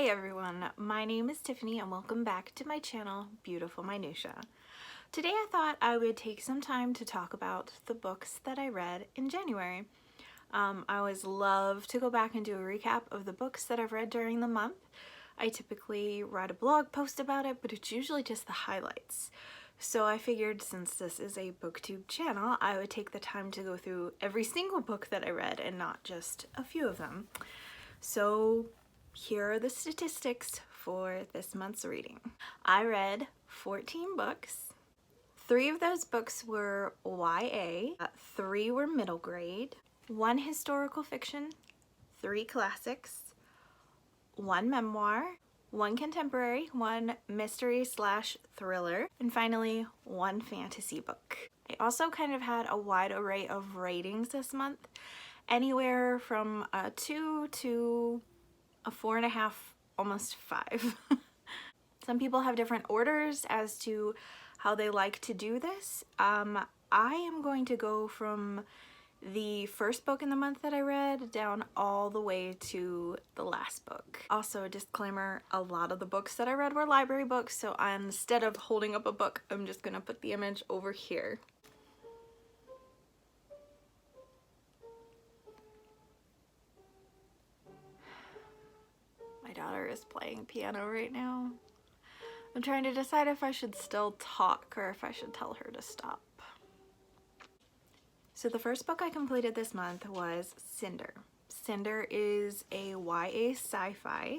Hey everyone, my name is Tiffany and welcome back to my channel, Beautiful Minutia. Today I thought I would take some time to talk about the books that I read in January. I always love to go back and do a recap of the books that I've read during the month. I typically write a blog post about it, but it's usually just the highlights. So I figured since this is a BookTube channel, I would take the time to go through every single book that I read and not just a few of them. So here are the statistics for this month's reading. I read 14 books. 3 of those books were YA, 3 were middle grade, 1 historical fiction, 3 classics, 1 memoir, 1 contemporary, 1 mystery/thriller, and finally 1 fantasy book. I also kind of had a wide array of ratings this month, anywhere from a 2 to a 4.5, almost 5. Some people have different orders as to how they like to do this. I am going to go from the first book in the month that I read down all the way to the last book. Also, a disclaimer, a lot of the books that I read were library books, so instead of holding up a book, I'm just gonna put the image over here. My daughter is playing piano right now. I'm trying to decide if I should still talk or if I should tell her to stop. So the first book I completed this month was Cinder. Cinder is a YA sci-fi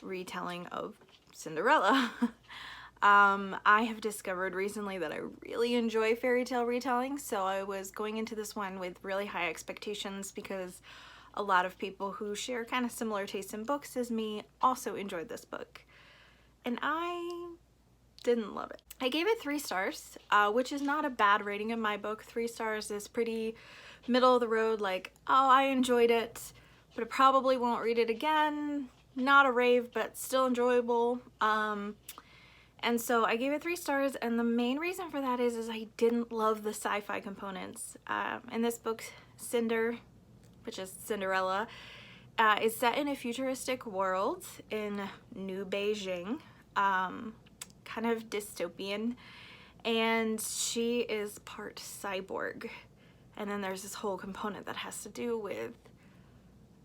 retelling of Cinderella. I have discovered recently that I really enjoy fairy tale retelling, so I was going into this one with really high expectations because a lot of people who share kind of similar tastes in books as me also enjoyed this book. And I didn't love it. I gave it 3 stars, which is not a bad rating in my book. 3 stars is pretty middle of the road, like, oh, I enjoyed it, but I probably won't read it again. Not a rave, but still enjoyable. And so I gave it 3 stars, and the main reason for that is I didn't love the sci-fi components. In this book, Cinder, which is Cinderella, is set in a futuristic world in New Beijing, kind of dystopian, and she is part cyborg. And then there's this whole component that has to do with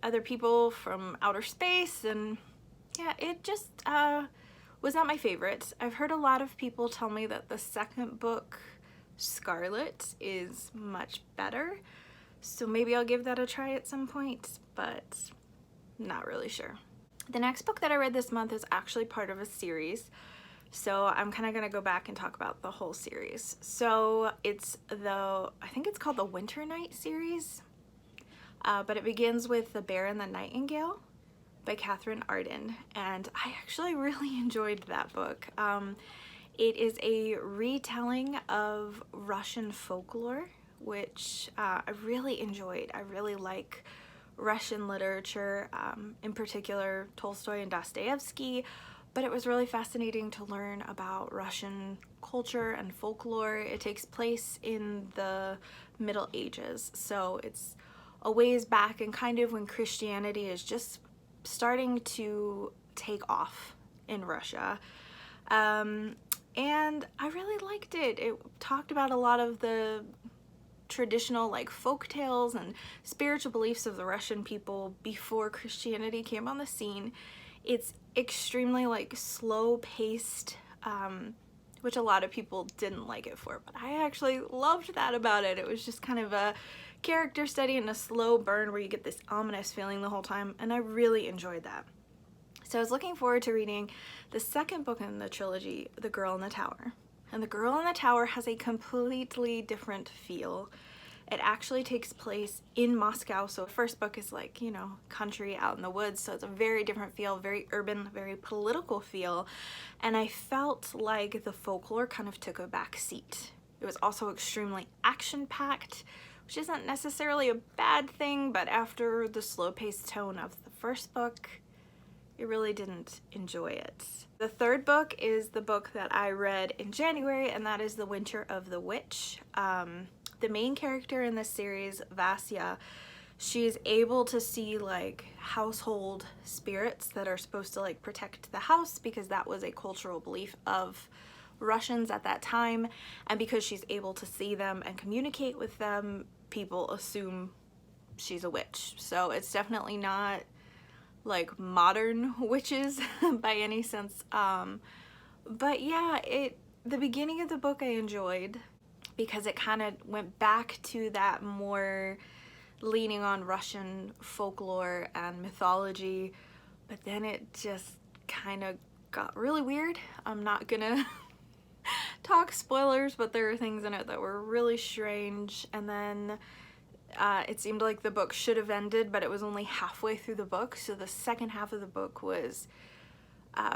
other people from outer space, and yeah, it just was not my favorite. I've heard a lot of people tell me that the second book, Scarlet, is much better. So maybe I'll give that a try at some point, but not really sure. The next book that I read this month is actually part of a series, so I'm kind of going to go back and talk about the whole series. So it's I think it's called the Winter Night series, but it begins with The Bear and the Nightingale by Catherine Arden, and I actually really enjoyed that book. It is a retelling of Russian folklore, which I really enjoyed. I really like Russian literature, in particular Tolstoy and Dostoevsky, but it was really fascinating to learn about Russian culture and folklore. It takes place in the Middle Ages, so it's a ways back and kind of when Christianity is just starting to take off in Russia. And I really liked it. It talked about a lot of the traditional like folk tales and spiritual beliefs of the Russian people before Christianity came on the scene. It's extremely like slow paced, which a lot of people didn't like it for, but I actually loved that about it. It was just kind of a character study and a slow burn where you get this ominous feeling the whole time, and I really enjoyed that. So I was looking forward to reading the second book in the trilogy, The Girl in the Tower. And The Girl in the Tower has a completely different feel. It actually takes place in Moscow, so the first book is like, you know, country out in the woods, so it's a very different feel, very urban, very political feel, and I felt like the folklore kind of took a back seat. It was also extremely action-packed, which isn't necessarily a bad thing, but after the slow-paced tone of the first book, I really didn't enjoy it. The third book is the book that I read in January, and that is The Winter of the Witch. The main character in this series, Vasya, she's able to see like household spirits that are supposed to like protect the house, because that was a cultural belief of Russians at that time. And because she's able to see them and communicate with them, people assume she's a witch. So it's definitely not like modern witches by any sense. But yeah, the beginning of the book I enjoyed, because it kind of went back to that more leaning on Russian folklore and mythology, but then it just kind of got really weird. I'm not gonna talk spoilers, but there are things in it that were really strange, and then it seemed like the book should have ended, but it was only halfway through the book, so the second half of the book was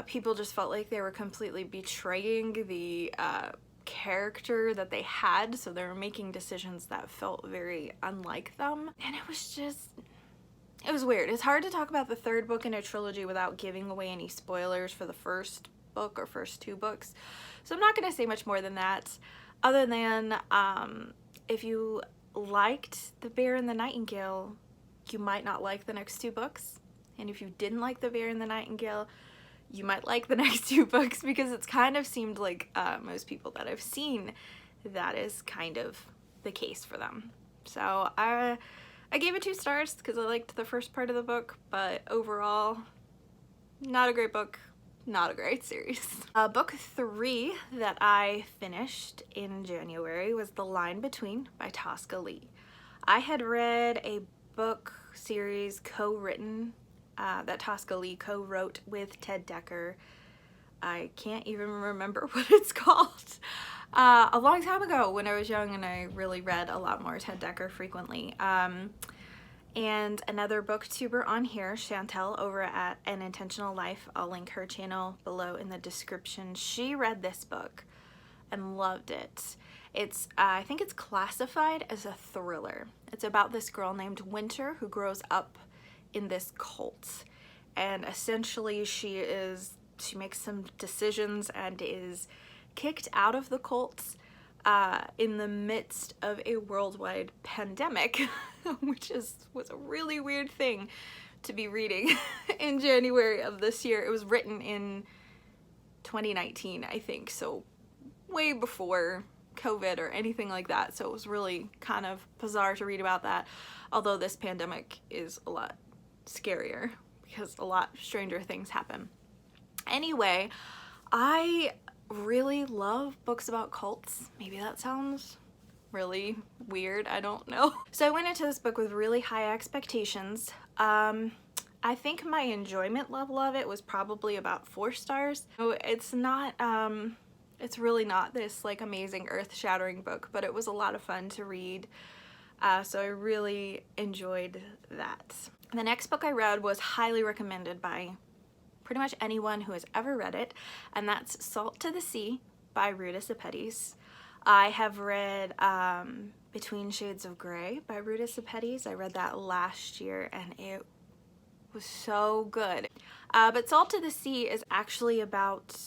people just felt like they were completely betraying the character that they had, so they were making decisions that felt very unlike them, and it was weird. It's hard to talk about the third book in a trilogy without giving away any spoilers for the first book or first two books, so I'm not going to say much more than that, other than if you liked The Bear and the Nightingale, you might not like the next two books, and if you didn't like The Bear and the Nightingale, you might like the next two books, because it's kind of seemed like most people that I've seen, that is kind of the case for them. So I gave it 2 stars because I liked the first part of the book, but overall, not a great book, not a great series. Book 3 that I finished in January was The Line Between by Tosca Lee. I had read a book series co-written that Tosca Lee co-wrote with Ted Dekker. I can't even remember what it's called. A long time ago when I was young and I really read a lot more Ted Dekker frequently. And another booktuber on here, Chantel over at An Intentional Life, I'll link her channel below in the description. She read this book and loved it. It's I think it's classified as a thriller. It's about this girl named Winter who grows up in this cult, and essentially she makes some decisions and is kicked out of the cult in the midst of a worldwide pandemic, which was a really weird thing to be reading in January of this year. It was written in 2019, I think, so way before COVID or anything like that, so it was really kind of bizarre to read about that, although this pandemic is a lot scarier because a lot stranger things happen. Anyway, I really love books about cults. Maybe that sounds really weird, I don't know. So I went into this book with really high expectations. I think my enjoyment level of it was probably about 4 stars. So it's not, it's really not this like amazing earth-shattering book, but it was a lot of fun to read. So I really enjoyed that. The next book I read was highly recommended by pretty much anyone who has ever read it, and that's Salt to the Sea by Ruta Sepetys. I have read Between Shades of Grey by Ruta Sepetys. I read that last year and it was so good. But Salt to the Sea is actually about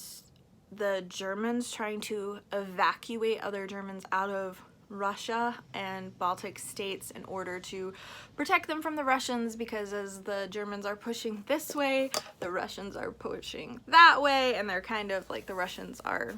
the Germans trying to evacuate other Germans out of Russia and Baltic states in order to protect them from the Russians, because as the Germans are pushing this way, the Russians are pushing that way, and they're kind of like, the Russians are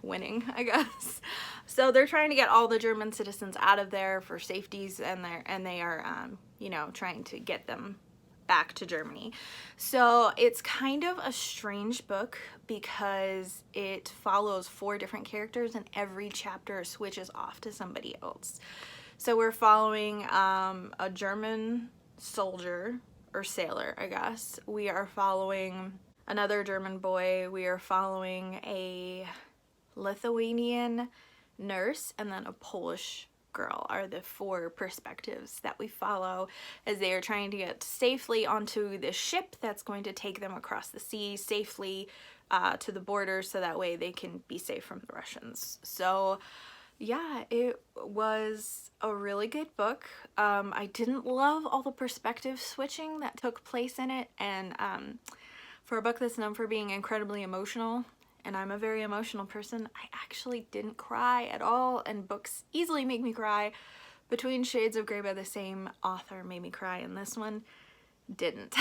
winning, I guess. So they're trying to get all the German citizens out of there for safeties, and they are you know, trying to get them back to Germany. So it's kind of a strange book because it follows 4 different characters and every chapter switches off to somebody else. So we're following a German soldier or sailor, I guess. We are following another German boy. We are following a Lithuanian nurse, and then a Polish girl are the 4 perspectives that we follow as they are trying to get safely onto this ship that's going to take them across the sea safely to the border, so that way they can be safe from the Russians. So yeah, it was a really good book. I didn't love all the perspective switching that took place in it, and for a book that's known for being incredibly emotional, and I'm a very emotional person, I actually didn't cry at all, and books easily make me cry, Between Shades of Grey by the same author made me cry, and this one didn't.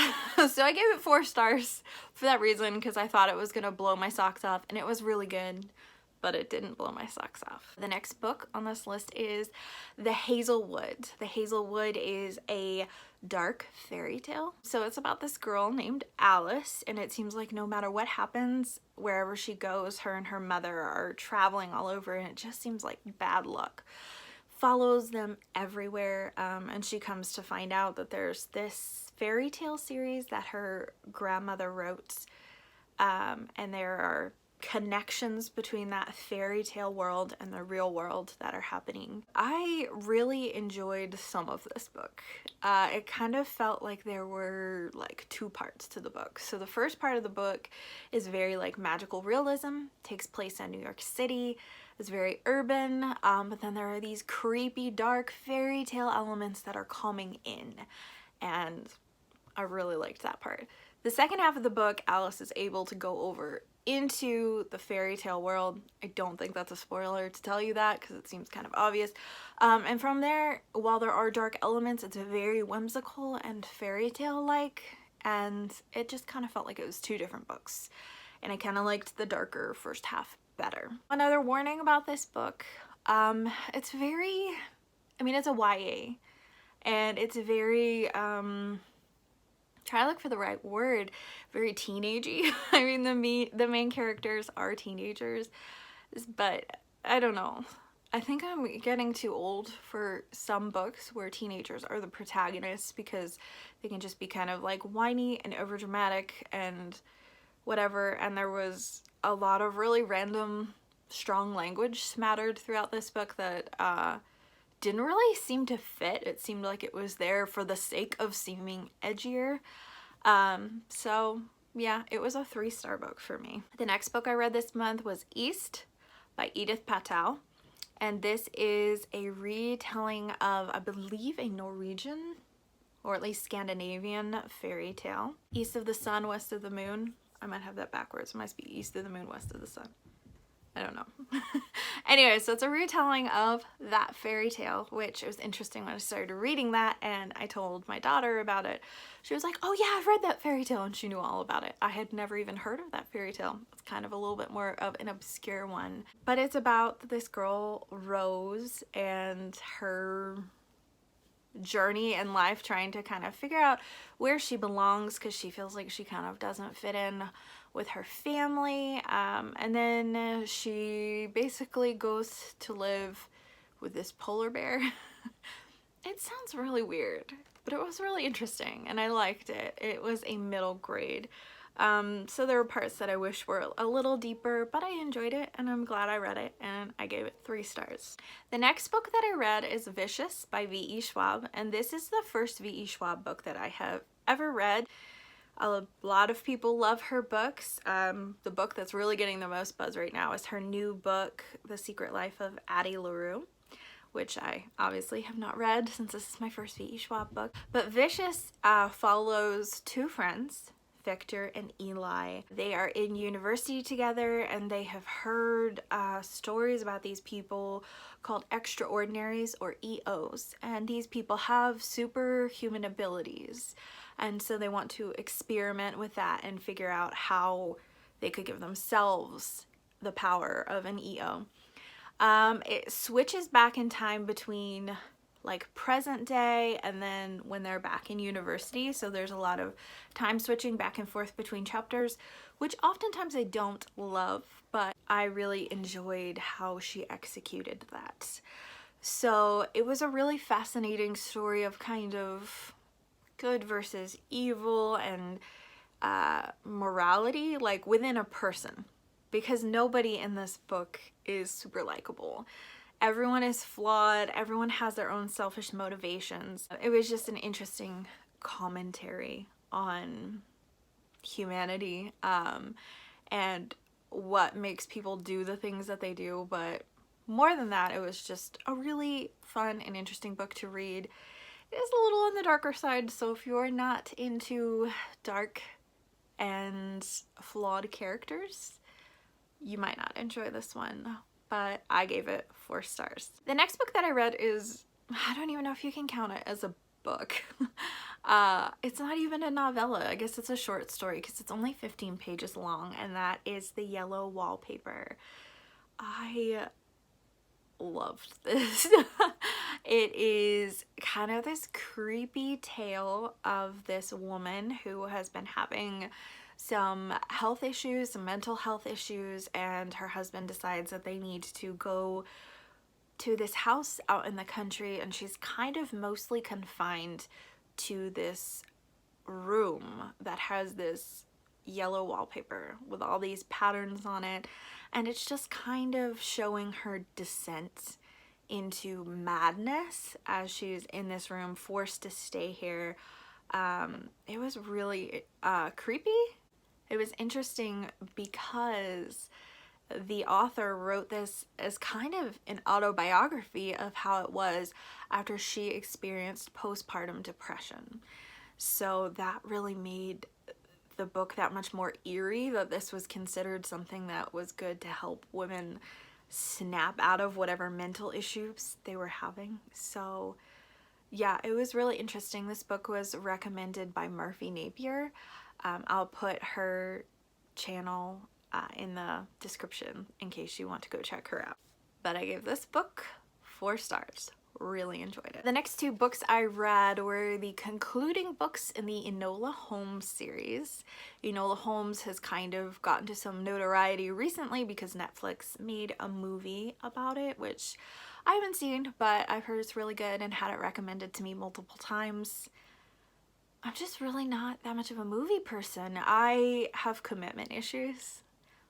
So I gave it 4 stars for that reason, because I thought it was gonna blow my socks off, and it was really good, but it didn't blow my socks off. The next book on this list is The Hazel Wood. The Hazel Wood is a dark fairy tale. So it's about this girl named Alice, and it seems like no matter what happens, wherever she goes, her and her mother are traveling all over, and it just seems like bad luck follows them everywhere. And she comes to find out that there's this fairy tale series that her grandmother wrote, and there are connections between that fairy tale world and the real world that are happening. I really enjoyed some of this book. It kind of felt like there were like 2 parts to the book. So the first part of the book is very like magical realism, takes place in New York City. It's very urban, but then there are these creepy dark fairy tale elements that are coming in, and I really liked that part. The second half of the book, Alice is able to go over into the fairy tale world. I don't think that's a spoiler to tell you that, because it seems kind of obvious. And from there, while there are dark elements, it's very whimsical and fairy tale like, and it just kind of felt like it was 2 different books. And I kind of liked the darker first half better. Another warning about this book, it's very, I mean, it's a YA, and it's very, try to look for the right word, very teenagey. I mean, the main characters are teenagers, but I don't know. I think I'm getting too old for some books where teenagers are the protagonists, because they can just be kind of like whiny and overdramatic and whatever, and there was a lot of really random strong language smattered throughout this book that didn't really seem to fit. It seemed like it was there for the sake of seeming edgier. So yeah, it was a 3-star book for me. The next book I read this month was East by Edith Patel, and this is a retelling of, I believe, a Norwegian or at least Scandinavian fairy tale. East of the sun, west of the moon. I might have that backwards. It must be east of the moon, west of the sun. I don't know. Anyway, so it's a retelling of that fairy tale, which it was interesting when I started reading that and I told my daughter about it. She was like, oh yeah, I've read that fairy tale, and she knew all about it. I had never even heard of that fairy tale. It's kind of a little bit more of an obscure one. But it's about this girl, Rose, and her journey in life trying to kind of figure out where she belongs, because she feels like she kind of doesn't fit in with her family, and then she basically goes to live with this polar bear. It sounds really weird, but it was really interesting and I liked it. It was a middle grade, so there were parts that I wish were a little deeper, but I enjoyed it and I'm glad I read it, and I gave it 3 stars. The next book that I read is Vicious by V.E. Schwab, and this is the first V.E. Schwab book that I have ever read. A lot of people love her books. The book that's really getting the most buzz right now is her new book, The Secret Life of Addie LaRue, which I obviously have not read since this is my first V.E. Schwab book. But Vicious follows 2 friends, Victor and Eli. They are in university together and they have heard stories about these people called extraordinaries, or EOs, and these people have superhuman abilities, and so they want to experiment with that and figure out how they could give themselves the power of an EO. It switches back in time between like present day and then when they're back in university, so there's a lot of time switching back and forth between chapters, which oftentimes I don't love, but I really enjoyed how she executed that. So it was a really fascinating story of kind of good versus evil and morality, like within a person, because nobody in this book is super likable. Everyone is flawed, everyone has their own selfish motivations. It was just an interesting commentary on humanity and what makes people do the things that they do, but more than that, it was just a really fun and interesting book to read. It is a little on the darker side, so if you're not into dark and flawed characters, you might not enjoy this one, but I gave it 4 stars. The next book that I read is I don't even know if you can count it as a book. It's not even a novella. I guess it's a short story because it's only 15 pages long, and that is The Yellow Wallpaper. I loved this. It is kind of this creepy tale of this woman who has been having some health issues, some mental health issues, and her husband decides that they need to go to this house out in the country, and she's kind of mostly confined to this room that has this yellow wallpaper with all these patterns on it, and it's just kind of showing her descent into madness as she's in this room forced to stay here. It was really creepy. It was interesting because the author wrote this as kind of an autobiography of how it was after she experienced postpartum depression. So that really made the book that much more eerie, that this was considered something that was good to help women snap out of whatever mental issues they were having. So yeah, it was really interesting. This book was recommended by Murphy Napier. I'll put her channel in the description in case you want to go check her out. But I gave this book 4 stars. Really enjoyed it. The next 2 books I read were the concluding books in the Enola Home series. Enola Holmes has kind of gotten to some notoriety recently because Netflix made a movie about it, which I haven't seen, but I've heard it's really good and had it recommended to me multiple times. I'm just really not that much of a movie person. I have commitment issues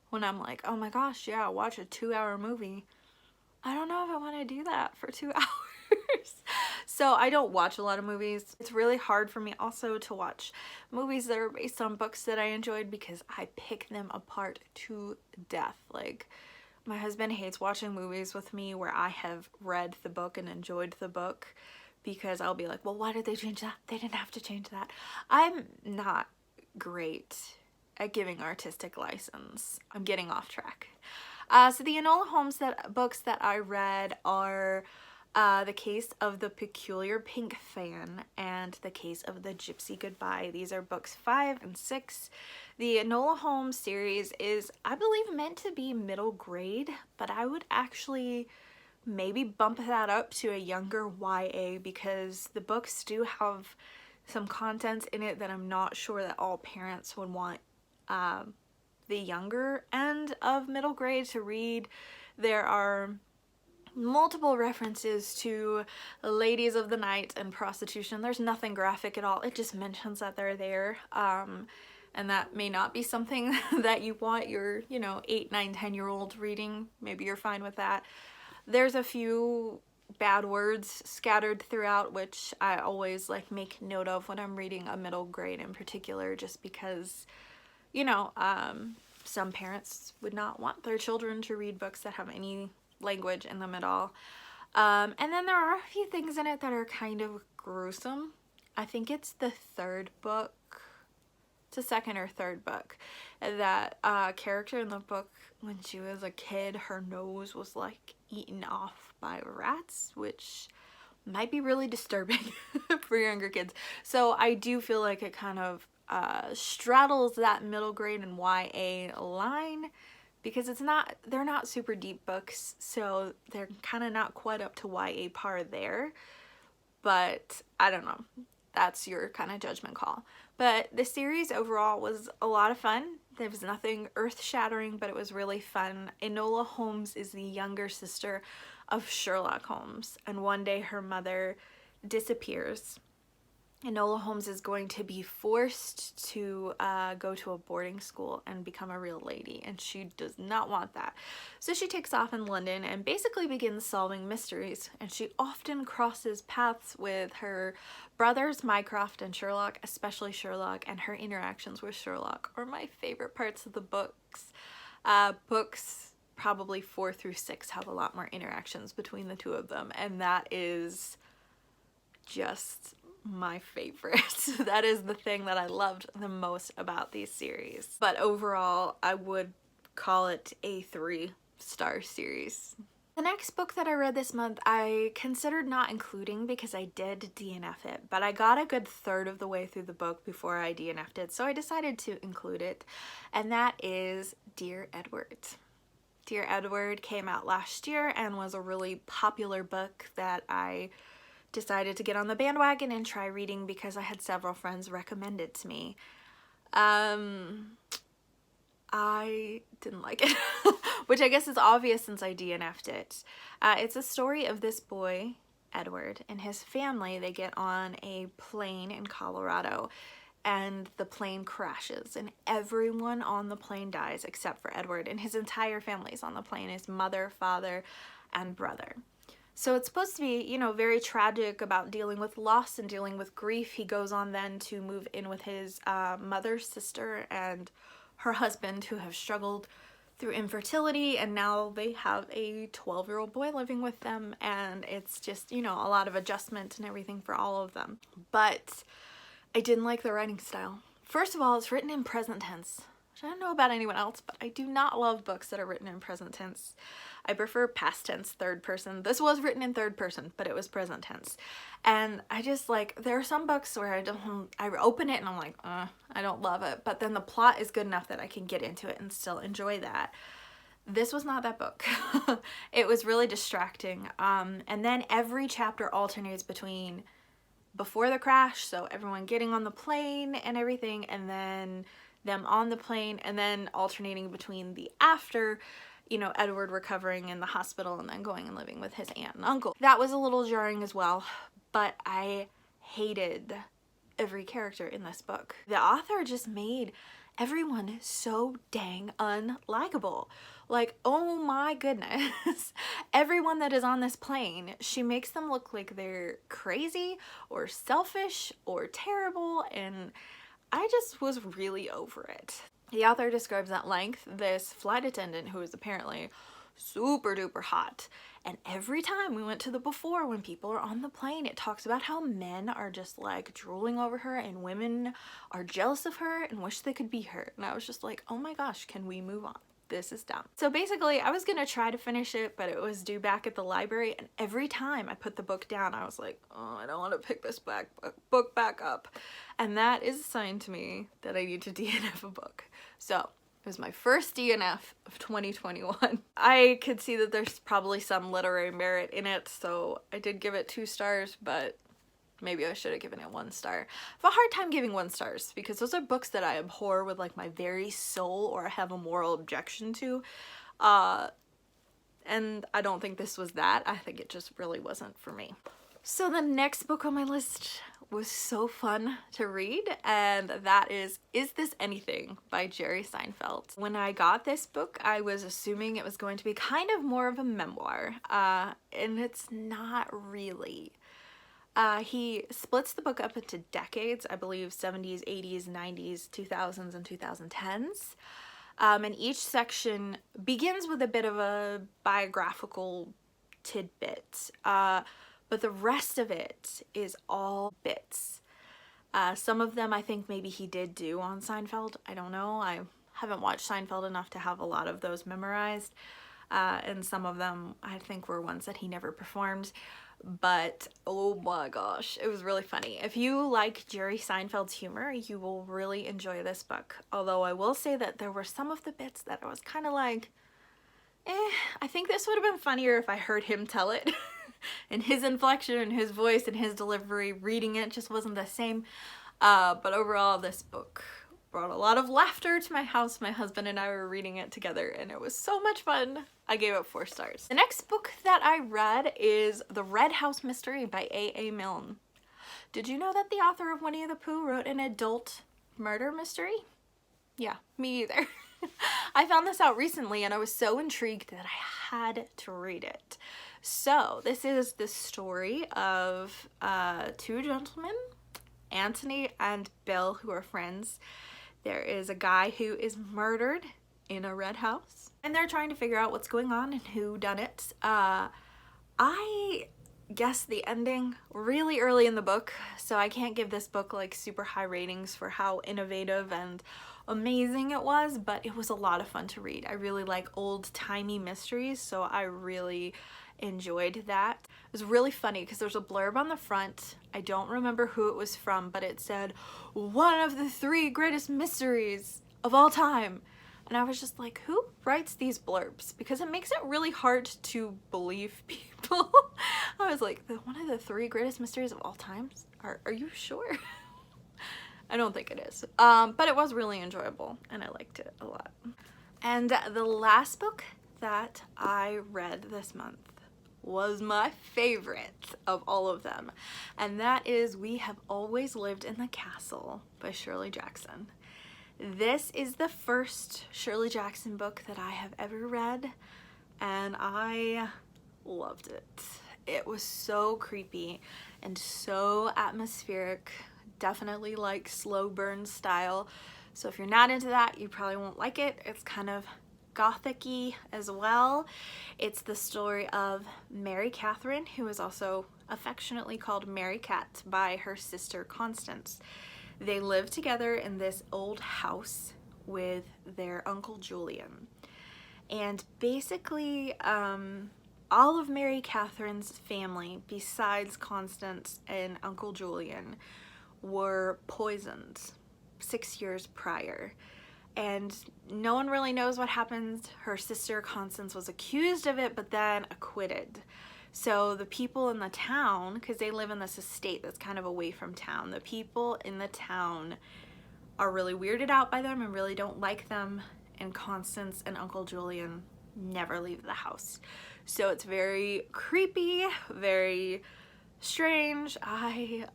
when I'm like, oh my gosh, yeah, watch a 2-hour movie. I don't know if I want to do that for 2 hours. So I don't watch a lot of movies. It's really hard for me also to watch movies that are based on books that I enjoyed because I pick them apart to death. Like, my husband hates watching movies with me where I have read the book and enjoyed the book because I'll be like, well, why did they change that? They didn't have to change that. I'm not great at giving artistic license. I'm getting off track. So the Enola Holmes books that I read are The Case of the Peculiar Pink Fan and The Case of the Gypsy Goodbye. These are books 5 and 6. The Enola Home series is, I believe, meant to be middle grade, but I would actually maybe bump that up to a younger YA because the books do have some content in it that I'm not sure that all parents would want the younger end of middle grade to read. There are multiple references to ladies of the night and prostitution. There's nothing graphic at all. It just mentions that they're there. And that may not be something that you want your, 8, 9, 10-year-old reading. Maybe you're fine with that. There's a few bad words scattered throughout, which I always make note of when I'm reading a middle grade in particular, just because, some parents would not want their children to read books that have any language in them at all. And then there are a few things in it that are kind of gruesome. I think it's the 3rd book. It's a 2nd or 3rd book. That character in the book, when she was a kid, her nose was eaten off by rats, which might be really disturbing for younger kids. So I do feel like it kind of straddles that middle grade and YA line because they're not super deep books, so they're kind of not quite up to YA par there. But I don't know. That's your kind of judgment call. But the series overall was a lot of fun. There was nothing earth-shattering, but it was really fun. Enola Holmes is the younger sister of Sherlock Holmes, and one day her mother disappears. Enola Holmes is going to be forced to go to a boarding school and become a real lady, and she does not want that. So she takes off in London and basically begins solving mysteries, and she often crosses paths with her brothers Mycroft and Sherlock, especially Sherlock, and her interactions with Sherlock are my favorite parts of the books. Books probably 4 through 6 have a lot more interactions between the two of them, and that is just my favorite. That is the thing that I loved the most about these series. But overall, I would call it a 3-star series. The next book that I read this month, I considered not including because I did DNF it, but I got a good third of the way through the book before I DNF'd it, so I decided to include it, and that is Dear Edward. Dear Edward came out last year and was a really popular book that I decided to get on the bandwagon and try reading because I had several friends recommend it to me. I didn't like it, which I guess is obvious since I DNF'd it. It's a story of this boy, Edward, and his family. They get on a plane in Colorado and the plane crashes and everyone on the plane dies except for Edward, and his entire family's on the plane, his mother, father, and brother. So it's supposed to be, you know, very tragic about dealing with loss and dealing with grief. He goes on then to move in with his mother's sister and her husband, who have struggled through infertility, and now they have a 12-year-old boy living with them, and it's just, you know, a lot of adjustment and everything for all of them. But I didn't like the writing style. First of all, it's written in present tense, which I don't know about anyone else, but I do not love books that are written in present tense. I prefer past tense, third person. This was written in third person, but it was present tense. And I just like, there are some books where I open it and I'm like, I don't love it. But then the plot is good enough that I can get into it and still enjoy that. This was not that book. It was really distracting. And then every chapter alternates between before the crash, so everyone getting on the plane and everything, and then them on the plane, and then alternating between the after, you know, Edward recovering in the hospital and then going and living with his aunt and uncle. That was a little jarring as well, but I hated every character in this book. The author just made everyone so dang unlikable. Like, oh my goodness. Everyone that is on this plane, she makes them look like they're crazy or selfish or terrible, and I just was really over it. The author describes at length this flight attendant who is apparently super duper hot, and every time we went to the before when people are on the plane, it talks about how men are just like drooling over her and women are jealous of her and wish they could be her. And I was just like, oh my gosh, can we move on? This is dumb. So basically I was gonna try to finish it, but it was due back at the library, and every time I put the book down I was like, oh, I don't want to pick this book back up, and that is a sign to me that I need to DNF a book. So it was my first DNF of 2021. I could see that there's probably some literary merit in it, so I did give it 2 stars, but maybe I should have given it 1 star. I have a hard time giving 1 stars because those are books that I abhor with like my very soul, or I have a moral objection to. And I don't think this was that. I think it just really wasn't for me. So the next book on my list was so fun to read, and that is This Anything by Jerry Seinfeld. When I got this book, I was assuming it was going to be kind of more of a memoir, and it's not really. He splits the book up into decades, I believe 70s, 80s, 90s, 2000s, and 2010s. And each section begins with a bit of a biographical tidbit, but the rest of it is all bits. Some of them I think maybe he did do on Seinfeld. I don't know. I haven't watched Seinfeld enough to have a lot of those memorized. And some of them I think were ones that he never performed. But oh my gosh, it was really funny. If you like Jerry Seinfeld's humor, you will really enjoy this book. Although I will say that there were some of the bits that I was kind of like, I think this would have been funnier if I heard him tell it. And his inflection and his voice and his delivery, reading it just wasn't the same. But overall, this book brought a lot of laughter to my house. My husband and I were reading it together and it was so much fun. I gave it 4 stars. The next book that I read is The Red House Mystery by A.A. Milne. Did you know that the author of Winnie the Pooh wrote an adult murder mystery? Yeah, me either. I found this out recently and I was so intrigued that I had to read it. So this is the story of 2 gentlemen, Anthony and Bill, who are friends. There is a guy who is murdered in a red house and they're trying to figure out what's going on and who done it. I guessed the ending really early in the book, so I can't give this book like super high ratings for how innovative and amazing it was, but it was a lot of fun to read. I really like old-timey mysteries, so I really enjoyed that. It was really funny because there's a blurb on the front. I don't remember who it was from, but it said, "One of the 3 greatest mysteries of all time." And I was just like, who writes these blurbs? Because it makes it really hard to believe people. I was like, one of the 3 greatest mysteries of all time? Are you sure? I don't think it is. But it was really enjoyable and I liked it a lot. And the last book that I read this month was my favorite of all of them. And that is We Have Always Lived in the Castle by Shirley Jackson. This is the first Shirley Jackson book that I have ever read, and I loved it. It was so creepy and so atmospheric, definitely like slow burn style. So if you're not into that, you probably won't like it. It's kind of gothic-y as well. It's the story of Mary Catherine, who is also affectionately called Mary Cat by her sister Constance. They live together in this old house with their Uncle Julian. And basically, all of Mary Catherine's family, besides Constance and Uncle Julian, were poisoned 6 years prior. And no one really knows what happened. Her sister Constance was accused of it, but then acquitted. So the people in the town, because they live in this estate that's kind of away from town, the people in the town are really weirded out by them and really don't like them, and Constance and Uncle Julian never leave the house. So it's very creepy, very strange. I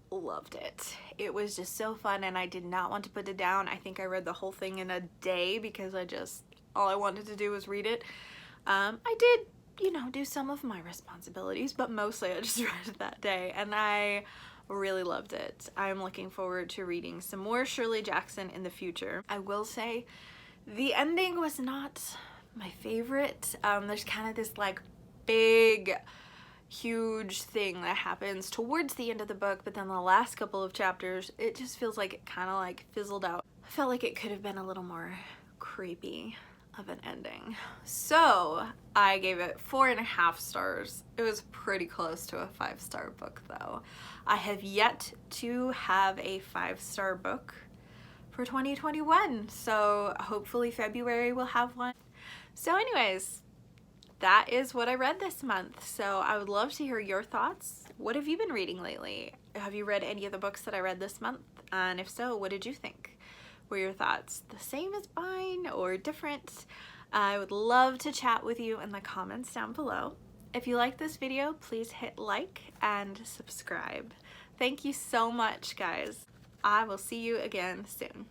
loved it. It was just so fun and I did not want to put it down. I think I read the whole thing in a day because all I wanted to do was read it. I did, you know, do some of my responsibilities, but mostly I just read it that day and I really loved it. I'm looking forward to reading some more Shirley Jackson in the future. I will say the ending was not my favorite. There's kind of this like big, huge thing that happens towards the end of the book, but then the last couple of chapters, it just feels like it kind of like fizzled out. I felt like it could have been a little more creepy of an ending. So I gave it 4.5 stars. It was pretty close to a 5-star book though. I have yet to have a 5-star book for 2021, so hopefully February we'll have one. So anyways, that is what I read this month. So I would love to hear your thoughts. What have you been reading lately? Have you read any of the books that I read this month? And if so, what did you think? Were your thoughts the same as mine or different? I would love to chat with you in the comments down below. If you like this video, please hit like and subscribe. Thank you so much, guys. I will see you again soon.